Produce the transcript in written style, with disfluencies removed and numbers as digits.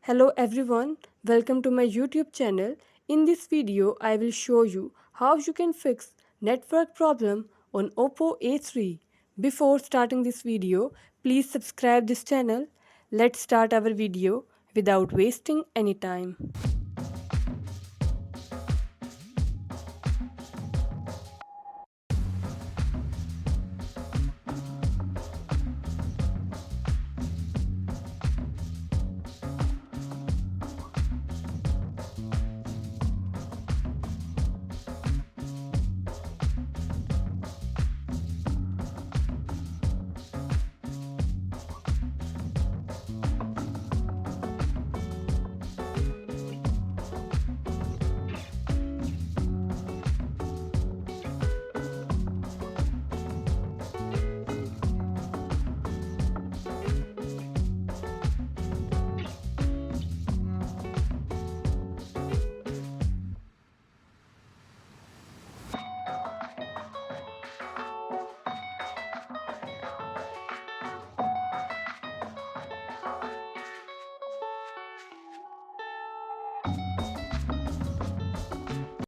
Hello everyone, welcome to my YouTube channel. In this video, I will show you how you can fix network problem on OPPO A3. Before starting this video, please subscribe this channel. Let's start our video without wasting any time.